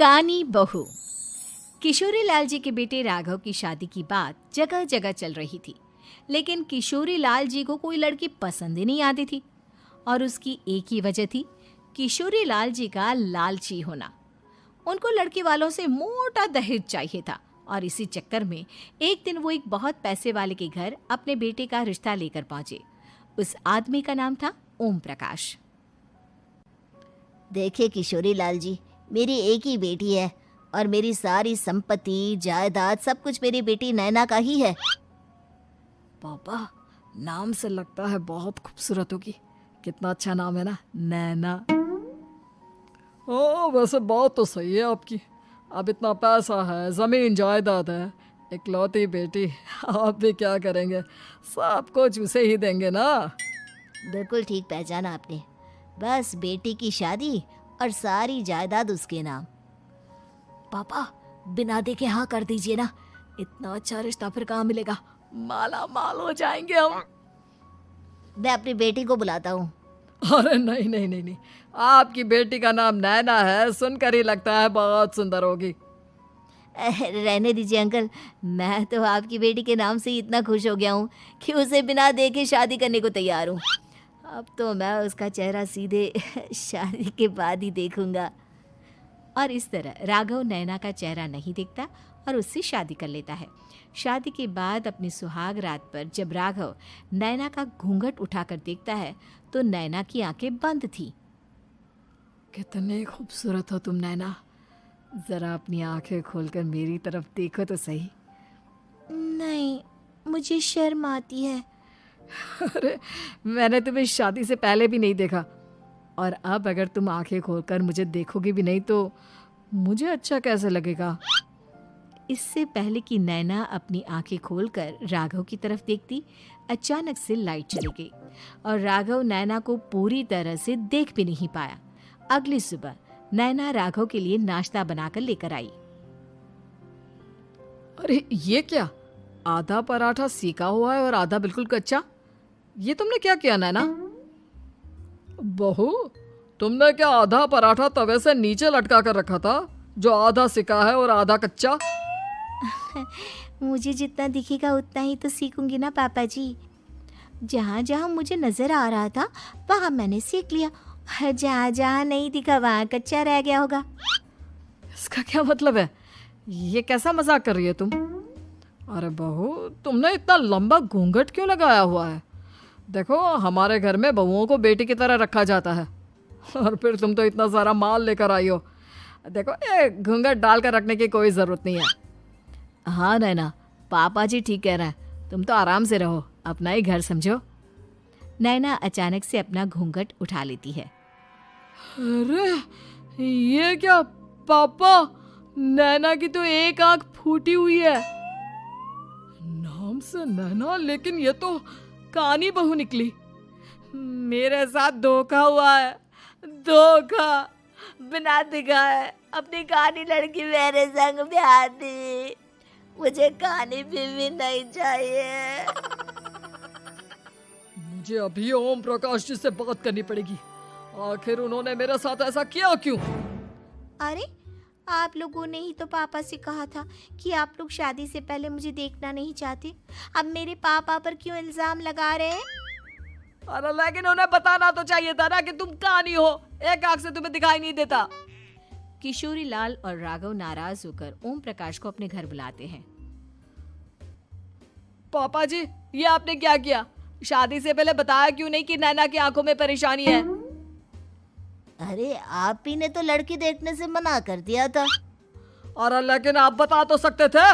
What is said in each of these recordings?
कानी बहू। किशोरी लाल जी के बेटे राघव की शादी की बात जगह जगह चल रही थी, लेकिन किशोरी लाल जी को कोई लड़की पसंद ही नहीं आती थी। और उसकी एक ही वजह थी, किशोरी लाल जी का लालची होना। उनको लड़की वालों से मोटा दहेज चाहिए था और इसी चक्कर में एक दिन वो एक बहुत पैसे वाले के घर अपने बेटे का रिश्ता लेकर पहुंचे। उस आदमी का नाम था ओम प्रकाश। देखिए किशोरी लाल जी, मेरी एक ही बेटी है और मेरी सारी संपत्ति जायदाद सब कुछ मेरी बेटी नैना का ही है। पापा, नाम से लगता है बहुत खूबसूरत होगी। कितना अच्छा नाम है ना, नैना। ओ, वैसे बात तो सही है आपकी। अब इतना पैसा है, जमीन जायदाद है, इकलौती बेटी, आप भी क्या करेंगे? सब कुछ उसे ही देंगे ना। बिल्कुल ठीक पहचाना आपने। बस बेटी की शादी और सारी जायदाद उसके नाम। पापा, बिना देखे हाँ कर दीजिए ना। इतना अच्छा रिश्ता फिर कहाँ मिलेगा? माला माल हो जाएंगे हम। मैं अपनी बेटी को बुलाता हूँ। अरे नहीं नहीं नहीं नहीं, आपकी बेटी का नाम नैना है, सुनकर ही लगता है बहुत सुंदर होगी। रहने दीजिए अंकल, मैं तो आपकी बेटी के नाम से ही इतना खुश हो गया हूँ कि उसे बिना देखे शादी करने को तैयार हूँ। अब तो मैं उसका चेहरा सीधे शादी के बाद ही देखूंगा। और इस तरह राघव नैना का चेहरा नहीं देखता और उससे शादी कर लेता है। शादी के बाद अपनी सुहाग रात पर जब राघव नैना का घूंघट उठाकर देखता है तो नैना की आंखें बंद थी। कितने खूबसूरत हो तुम नैना, जरा अपनी आंखें खोलकर मेरी तरफ देखो तो सही। नहीं, मुझे शर्म आती है। अरे, मैंने तुम्हें शादी से पहले भी नहीं देखा, और अब अगर तुम आंखें खोलकर मुझे देखोगी भी नहीं तो मुझे अच्छा कैसे लगेगा? इससे पहले कि नैना अपनी आंखें खोलकर राघव की तरफ देखती, अचानक से लाइट चली गई और राघव नैना को पूरी तरह से देख भी नहीं पाया। अगली सुबह नैना राघव के लिए नाश्ता बनाकर लेकर आई। अरे ये क्या, आधा पराठा सेका हुआ है और आधा बिल्कुल कच्चा। ये तुमने क्या किया नैना? बहू, तुमने क्या आधा पराठा तवे से नीचे लटका कर रखा था, जो आधा सिका है और आधा कच्चा? मुझे जितना दिखेगा उतना ही तो सीखूंगी ना पापा जी। जहाँ जहाँ मुझे नजर आ रहा था वहाँ मैंने सीख लिया, जहाँ जहाँ नहीं दिखा वहाँ कच्चा रह गया होगा। इसका क्या मतलब है? ये कैसा मजाक कर रही है तुम? अरे बहू, तुमने इतना लंबा घूंघट क्यों लगाया हुआ है? देखो, हमारे घर में बहुओं को बेटी की तरह रखा जाता है, और फिर तुम तो इतना सारा माल लेकर आई हो। देखो, ये घूंघट डालकर रखने की कोई ज़रूरत नहीं है। हाँ नैना, पापा जी ठीक कह रहे हैं, तुम तो आराम से रहो, अपना ही घर समझो। नैना अचानक से अपना घूंघट उठा लेती है। अरे ये क्या पापा, नैना की तो एक आंख फूटी हुई है। नाम से नैना, लेकिन ये तो कानी बहू निकली। मेरे साथ धोखा हुआ है, धोखा। बिना दिखाए अपनी कानी लड़की मेरे संग ब्याह दी। मुझे कानी भी नहीं चाहिए। मुझे अभी ओम प्रकाश जी से बात करनी पड़ेगी। आखिर उन्होंने मेरे साथ ऐसा किया क्यों? अरे, आप लोगों ने ही तो पापा से कहा था कि आप लोग शादी से पहले मुझे देखना नहीं चाहते। अब मेरे पापा पर क्यों इल्जाम लगा रहे हैं? अरे लेकिन उन्हें बताना तो चाहिए था ना कि तुम कानी हो, एक आंख से तुम्हें दिखाई नहीं देता। किशोरी लाल और राघव नाराज होकर ओम प्रकाश को अपने घर बुलाते हैं। पापा जी, ये आपने क्या किया? शादी से पहले बताया क्यों नहीं कि नैना की आंखों में परेशानी है? अरे, आप ही ने तो लड़की देखने से मना कर दिया था। और लेकिन आप बता तो सकते थे।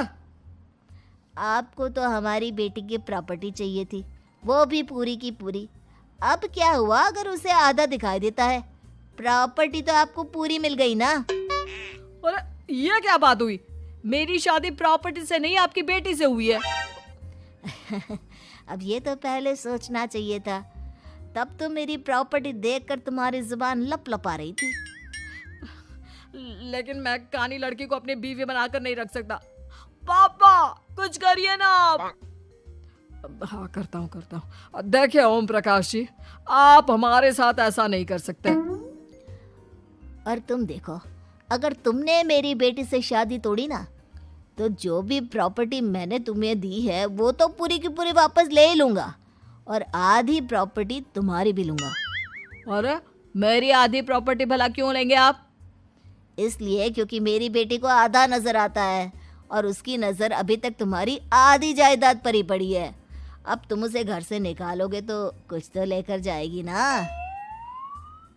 आपको तो हमारी बेटी की प्रॉपर्टी चाहिए थी, वो भी पूरी की पूरी। अब क्या हुआ अगर उसे आधा दिखाई देता है? प्रॉपर्टी तो आपको पूरी मिल गई ना। अरे ये क्या बात हुई? मेरी शादी प्रॉपर्टी से नहीं, आपकी बेटी से हुई है। अब ये तो पहले सोचना चाहिए था, तब तो मेरी प्रॉपर्टी देखकर तुम्हारी जुबान लप लपा रही थी। लेकिन मैं कानी लड़की को अपनी बीवी बनाकर नहीं रख सकता। पापा, कुछ करिए ना आप। हाँ, करता हूँ। देखिए ओम प्रकाश जी, आप हमारे साथ ऐसा नहीं कर सकते। और तुम देखो, अगर तुमने मेरी बेटी से शादी तोड़ी ना, तो जो भी प्रॉपर्टी मैंने तुम्हें दी है वो तो पूरी की पूरी वापस ले ही लूँगा, और आधी प्रॉपर्टी तुम्हारी भी लूँगा। अरे मेरी आधी प्रॉपर्टी भला क्यों लेंगे आप? इसलिए क्योंकि मेरी बेटी को आधा नज़र आता है और उसकी नज़र अभी तक तुम्हारी आधी जायदाद पर ही पड़ी है। अब तुम उसे घर से निकालोगे तो कुछ तो लेकर जाएगी ना।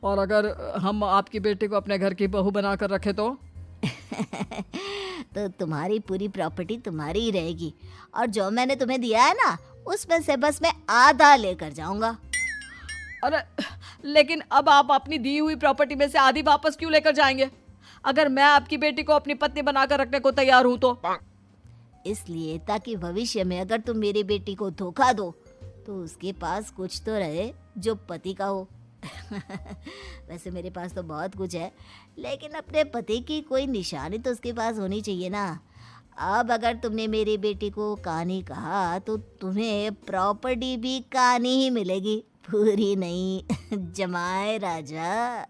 और अगर हम आपकी बेटी को अपने घर की बहू बनाकर रखे तो? तो तुम्हारी पूरी प्रॉपर्टी तुम्हारी ही रहेगी, और जो मैंने तुम्हें दिया है ना, उसमें से बस मैं आधा लेकर जाऊंगा। अरे लेकिन अब आप अपनी दी हुई प्रॉपर्टी में से आधी वापस क्यों लेकर जाएंगे? अगर मैं आपकी बेटी को अपनी पत्नी बनाकर रखने को तैयार हूं तो? इसलिए ताकि भविष्य में अगर तुम मेरी बेटी को धोखा दो तो उसके पास कुछ तो रहे जो पति का हो। वैसे मेरे पास तो बहुत कुछ है, लेकिन अपने पति की कोई निशानी तो उसके पास होनी चाहिए ना। अब अगर तुमने मेरी बेटी को कहानी कहा तो तुम्हें प्रॉपर्टी भी कहानी ही मिलेगी, पूरी नहीं। जमाए राजा।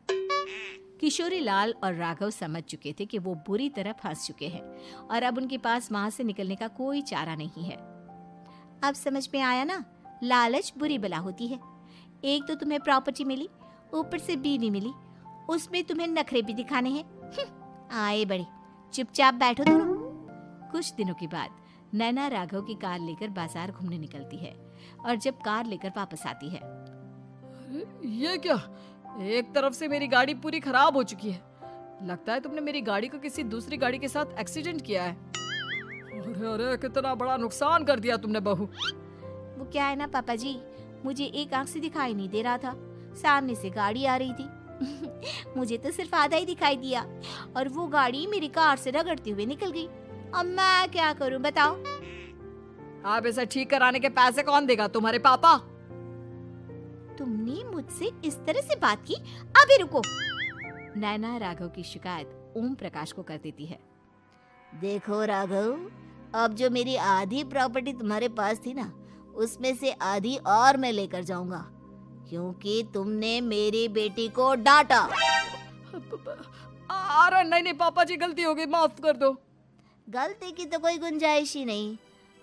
किशोरी लाल और राघव समझ चुके थे कि वो बुरी तरह फंस चुके हैं और अब उनके पास वहां से निकलने का कोई चारा नहीं है। अब समझ में आया ना, लालच बुरी बला होती है। एक तो तुम्हें प्रॉपर्टी मिली, ऊपर से बीवी मिली, उसमें तुम्हें नखरे भी दिखाने हैं। आए बड़े, चुपचाप बैठो दोनों। कुछ दिनों के बाद नैना राघव की कार लेकर बाजार घूमने निकलती है और जब कार लेकर वापस आती है, ये क्या? एक तरफ से मेरी गाड़ी पूरी खराब हो चुकी है। लगता है तुमने मेरी गाड़ी को किसी दूसरी गाड़ी के साथ एक्सीडेंट किया है। अरे अरे कितना बड़ा नुकसान कर दिया तुमने बहू। वो क्या है ना पापा जी, मुझे एक आंख से दिखाई नहीं दे रहा था, सामने से गाड़ी आ रही थी। मुझे तो सिर्फ आधा ही दिखाई दिया और वो गाड़ी मेरी कार से रगड़ते हुए निकल गई। अब मैं क्या करूं बताओ? आप इसे ठीक कराने के पैसे कौन देगा? तुम्हारे पापा। तुमने मुझसे इस तरह से बात की? अभी रुको। नैना राघव की शिकायत ओम प्रकाश को कर देती है। देखो राघव, अब जो मेरी आधी प्रॉपर्टी तुम्हारे पास थी ना, उसमें से आधी और मैं लेकर जाऊंगा, क्योंकि तुमने मेरी बेटी को डांटा। अरे नहीं नहीं पापा जी, गलती हो गई, माफ कर दो। गलती की तो कोई गुंजाइश ही नहीं।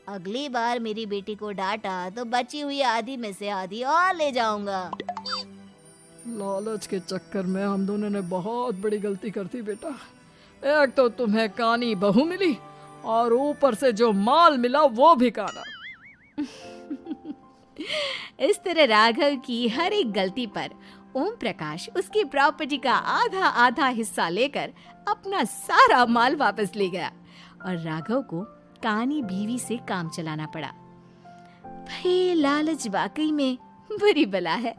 अगली बार मेरी बेटी को डांटा तो बची हुई आधी में से आधी और ले जाऊंगा। लालच के चक्कर में हम दोनों ने बहुत बड़ी गलती कर दी बेटा। एक तो तुम्हें कानी बहू मिली और ऊपर से जो माल मिला वो भी काना। इस तरह राघव की हर एक गलती पर ओम प्रकाश उसकी प्रॉपर्टी का आधा आधा हिस्सा लेकर अपना सारा माल वापस ले गया और राघव को कानी बीवी से काम चलाना पड़ा। भाई लालच वाकई में बुरी बला है।